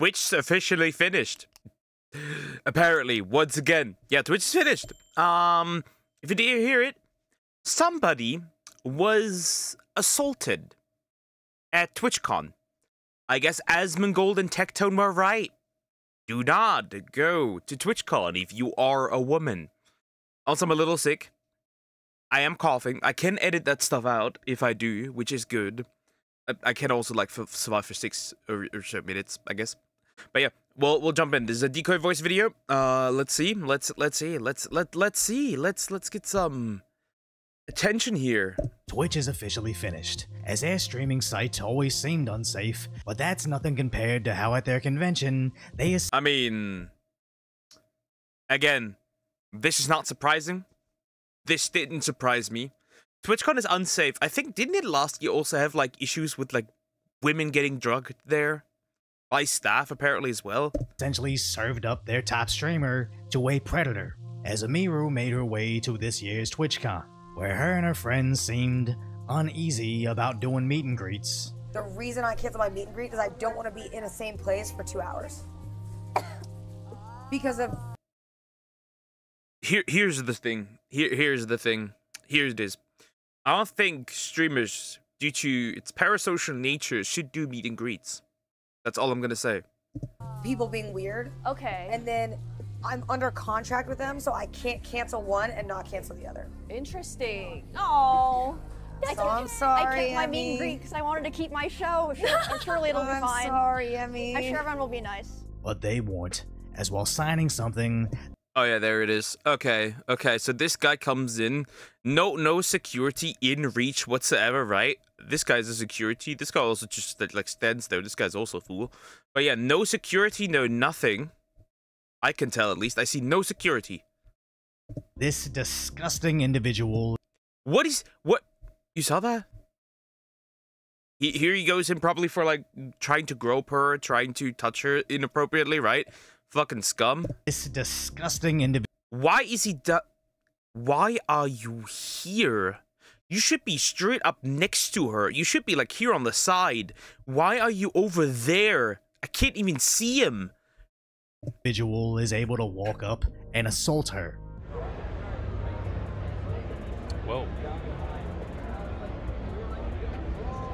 Twitch's officially finished. Apparently, once again. Yeah, Twitch is finished. If you didn't hear it, somebody was assaulted at TwitchCon. I guess Asmongold and Tectone were right. Do not go to TwitchCon if you are a woman. Also, I'm a little sick. I am coughing. I can edit that stuff out if I do, which is good. I can also like survive for 6 or so minutes, I guess. But yeah, we'll jump in. This is a Decoy voice video. Let's see. Let's get some attention here. Twitch is officially finished, as their streaming site always seemed unsafe, but that's nothing compared to how at their convention they I mean, again, this is not surprising. This didn't surprise me. TwitchCon is unsafe. I think, didn't it last year also have like issues with like women getting drugged there? By staff apparently as well. Essentially served up their top streamer to a predator, as Amiru made her way to this year's TwitchCon, where her and her friends seemed uneasy about doing meet and greets. The reason I canceled my meet and greet is I don't want to be in the same place for 2 hours. Because of... Here's the thing. Here's the thing. Here it is. I don't think streamers, due to its parasocial nature, should do meet and greets. That's all I'm gonna say. People being weird. Okay. And then I'm under contract with them, so I can't cancel one and not cancel the other. Interesting. Oh. So I'm sorry, I kept my Emmy. meet and greet because I wanted to keep my show. Surely it'll be I'm fine. sorry, Emmy. I'm sure everyone will be nice. But they weren't, as while signing something... Oh yeah, there it is. Okay, so this guy comes in, no security in reach whatsoever, right? This guy's a security. This guy also just like stands there. This guy's also a fool. But yeah, no security, no nothing. I can tell at least. I see no security. This disgusting individual... What? You saw that? Here he goes in probably for like trying to grope her, trying to touch her inappropriately, right? Fucking scum. This disgusting individual... Why is he Why are you here? You should be straight up next to her. You should be like here on the side. Why are you over there? I can't even see him. Individual is able to walk up and assault her. Whoa.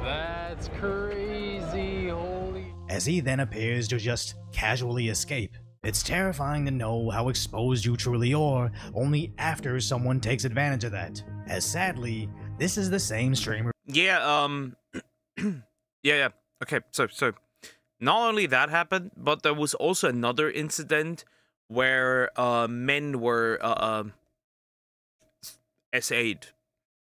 That's crazy, holy... As he then appears to just casually escape. It's terrifying to know how exposed you truly are, only after someone takes advantage of that. As sadly, this is the same streamer... Yeah, yeah. Okay, so, not only that happened, but there was also another incident where, men were, SA'd.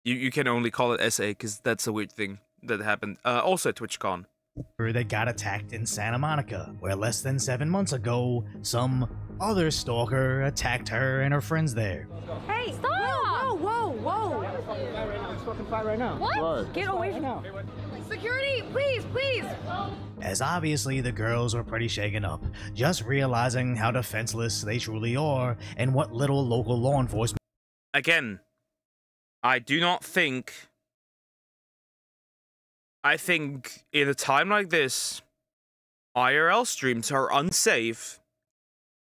You can only call it SA, because that's a weird thing that happened. Also at TwitchCon. That got attacked in Santa Monica, where less than 7 months ago, some other stalker attacked her and her friends there. Hey, stop! Whoa. Let's fucking fight right now. What? Get away from now. Security, please. As obviously the girls were pretty shaken up, just realizing how defenseless they truly are and what little local law enforcement... Again, I think in a time like this, IRL streams are unsafe,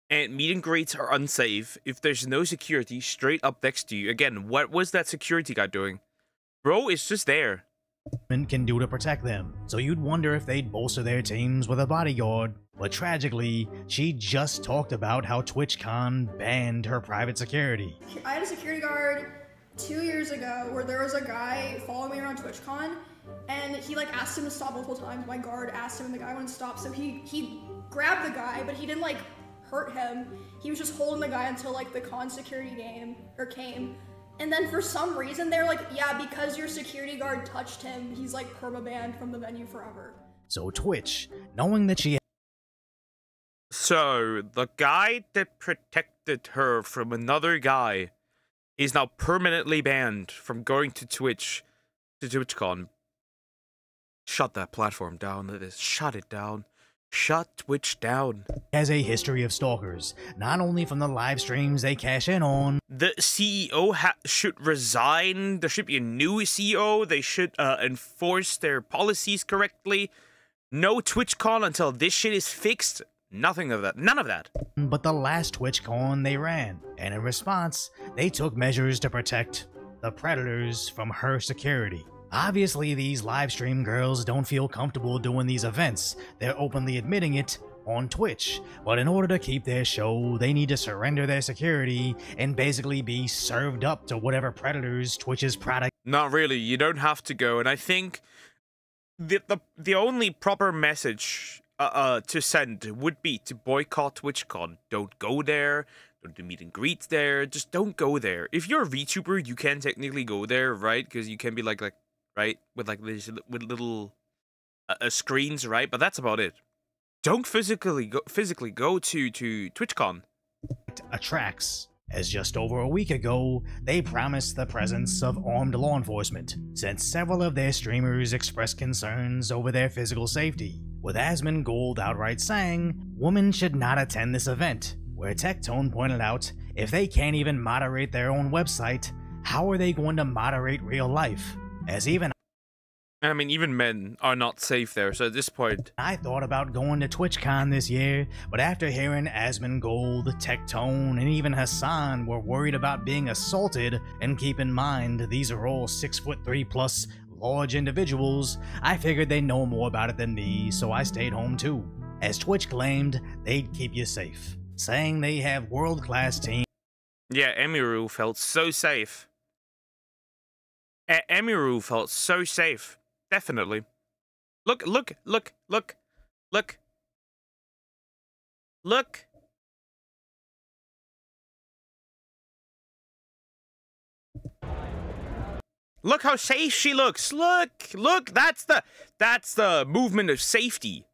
and meet and greets are unsafe if there's no security straight up next to you. Again, what was that security guy doing? Bro, it's just there. ...can do to protect them, so you'd wonder if they'd bolster their teams with a bodyguard. But tragically, she just talked about how TwitchCon banned her private security. I had a security guard 2 years ago where there was a guy following me around TwitchCon, and he like asked him to stop multiple times. My guard asked him and the guy wouldn't stop, so he grabbed the guy, but he didn't like hurt him. He was just holding the guy until like the con security came. And then for some reason they're like, yeah, because your security guard touched him, he's like permabanned from the venue forever. So Twitch, knowing that she... So, the guy that protected her from another guy is now permanently banned from going to TwitchCon. Shut that platform down. Shut it down. Shut Twitch down. Has a history of stalkers, not only from the live streams they cash in on. The CEO should resign. There should be a new CEO. They should enforce their policies correctly. No TwitchCon until this shit is fixed. Nothing of that. None of that. But the last TwitchCon they ran, and in response, they took measures to protect the predators from her security. Obviously, these livestream girls don't feel comfortable doing these events. They're openly admitting it on Twitch, but in order to keep their show, they need to surrender their security and basically be served up to whatever predators Twitch's product. Not really. You don't have to go, and I think the only proper message to send would be to boycott TwitchCon. Don't go there. Don't do meet and greets there. Just don't go there. If you're a VTuber, you can technically go there, right? Because you can be like right with like these with little screens, right? But that's about it. Don't physically go to TwitchCon. Attracts, as just over a week ago, they promised the presence of armed law enforcement, since several of their streamers expressed concerns over their physical safety, with Asmongold outright saying women should not attend this event, where Tectone pointed out if they can't even moderate their own website, how are they going to moderate real life? As even I mean, even men are not safe there, so at this point... I thought about going to TwitchCon this year, but after hearing Asmongold, Tectone, and even Hassan were worried about being assaulted, and keep in mind, these are all 6'3+ large individuals, I figured they know more about it than me, so I stayed home too. As Twitch claimed, they'd keep you safe, saying they have world-class teams. Yeah, Emiru felt so safe. Emiru felt so safe. Definitely. Look. Look. Look how safe she looks. Look. That's the movement of safety.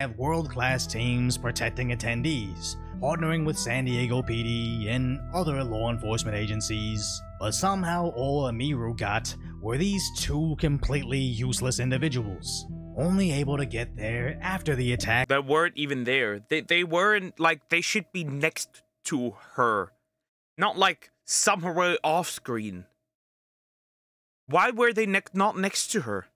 Have world-class teams protecting attendees, partnering with San Diego PD and other law enforcement agencies, but somehow all Emiru got were these two completely useless individuals, only able to get there after the attack. That weren't even there. They weren't, like, they should be next to her. Not, like, somewhere off-screen. Why were they not next to her?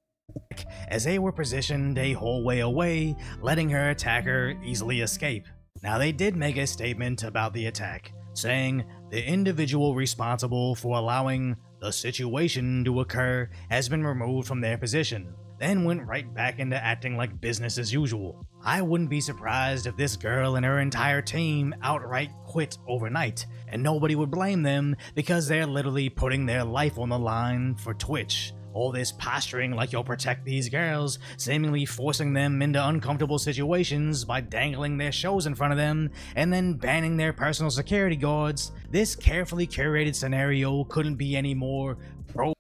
As they were positioned a whole way away, letting her attacker easily escape. Now, they did make a statement about the attack, saying the individual responsible for allowing the situation to occur has been removed from their position, then went right back into acting like business as usual. I wouldn't be surprised if this girl and her entire team outright quit overnight, and nobody would blame them because they're literally putting their life on the line for Twitch. All this posturing like you'll protect these girls, seemingly forcing them into uncomfortable situations by dangling their shows in front of them, and then banning their personal security guards. This carefully curated scenario couldn't be any more pro.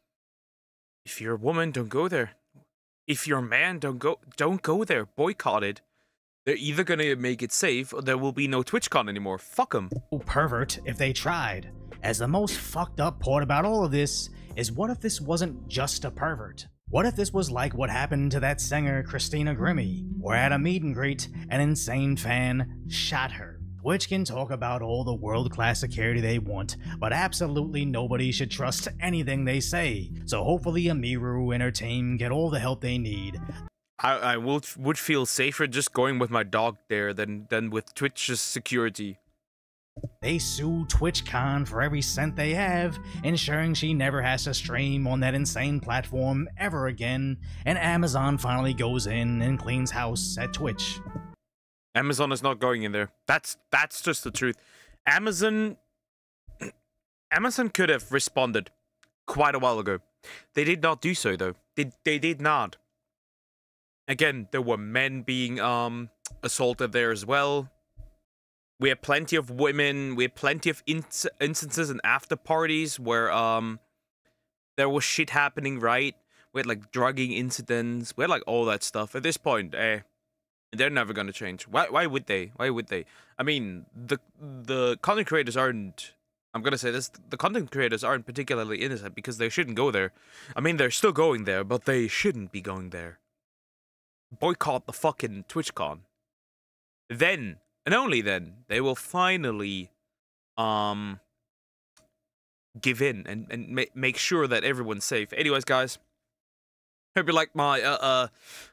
If you're a woman, don't go there. If you're a man, don't go there. Boycott it. They're either gonna make it safe, or there will be no TwitchCon anymore. Fuck them. Pervert if they tried. As the most fucked up part about all of this is, what if this wasn't just a pervert? What if this was like what happened to that singer Christina Grimmie, where at a meet and greet, an insane fan shot her? Twitch can talk about all the world-class security they want, but absolutely nobody should trust anything they say, so hopefully Emiru and her team get all the help they need. I would feel safer just going with my dog there than with Twitch's security. They sue TwitchCon for every cent they have, ensuring she never has to stream on that insane platform ever again, and Amazon finally goes in and cleans house at Twitch. Amazon is not going in there. That's just the truth. Amazon could have responded quite a while ago. They did not do so, though. They did not. Again, there were men being assaulted there as well. We had plenty of women. We had plenty of instances and after parties where there was shit happening, right? We had like drugging incidents. We had like all that stuff. At this point, they're never gonna change. Why would they? Why would they? I mean, the content creators aren't. I'm gonna say this: the content creators aren't particularly innocent because they shouldn't go there. I mean, they're still going there, but they shouldn't be going there. Boycott the fucking TwitchCon. Then, and only then, they will finally give in and make sure that everyone's safe. Anyways, guys, Hope you like my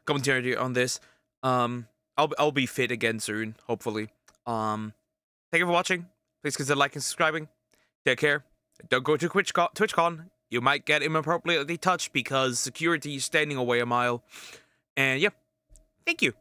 commentary on this. I'll be fit again soon, hopefully. Thank you for watching. Please consider liking and subscribing. Take care. Don't go to TwitchCon. You might get inappropriately touched because security is standing away a mile. And yeah, thank you.